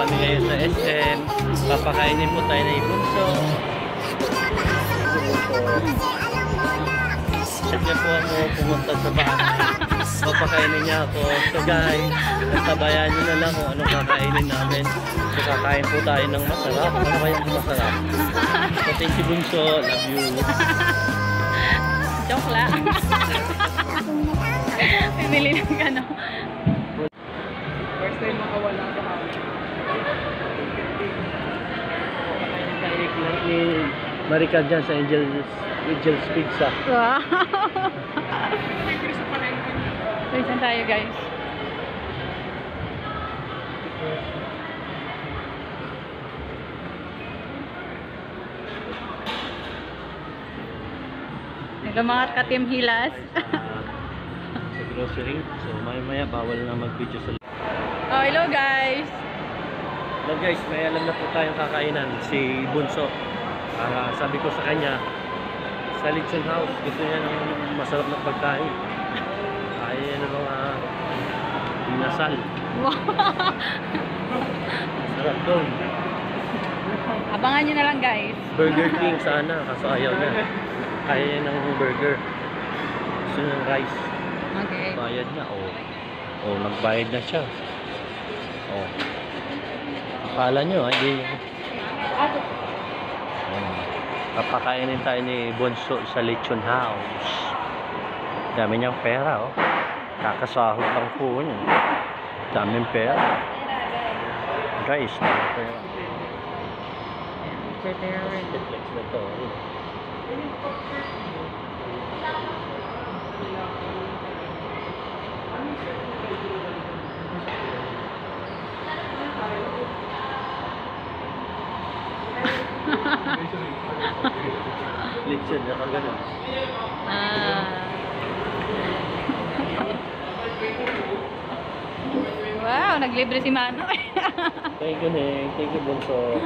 kami ngayon sa SM. Papakainin po tayo ng bunso. Check niya po ako pumunta sa bahay. Papakainin niya ako. So guys, tabayan niyo na lang kung anong kakainin namin. So kakain po tayo ng masarap. Ano kayang masarap? So thank you bunso. Love you. Joke lang. Pimili ng ano. First time makawala sa house. Ni Maricar dyan sa Angel's Pizza. Wow. Saan tayo guys? Nagmamangat ka Team Hilas. Sa grocery. So maya bawal na mag-video sa Oh, hello guys. Hello guys, may alam na po tayong kakainan. Si Bunso. Sabi ko sa kanya, sa Lechon House, gusto niya ng masarap na pagkain. Kaya ng mga inasal. Wow. Sarap doon. Abangan nyo na lang guys. Burger King sana, kaso ayaw niya. Kaya niya ng burger. Gusto niya ng rice. Okay. Bayad na, oh, nagbayad na siya. Oh. Akala nyo, hindi. Papakainin tayo ni Bunso sa Lechon House. Dami niyang pera, oh. Kakasahod lang po niya. Daming pera. Guys, daming pera. Netflix na to. Lechon na kagano. Wow, naglibre si Mano. Thank you, Ning. Thank you, Bunso.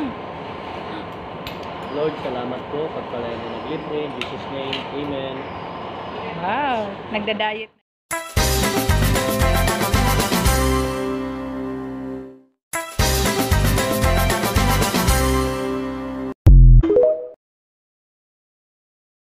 Lord, salamat po. Pagpalayan mo naglibre. In Jesus' name, Amen. Wow, nagda-diet.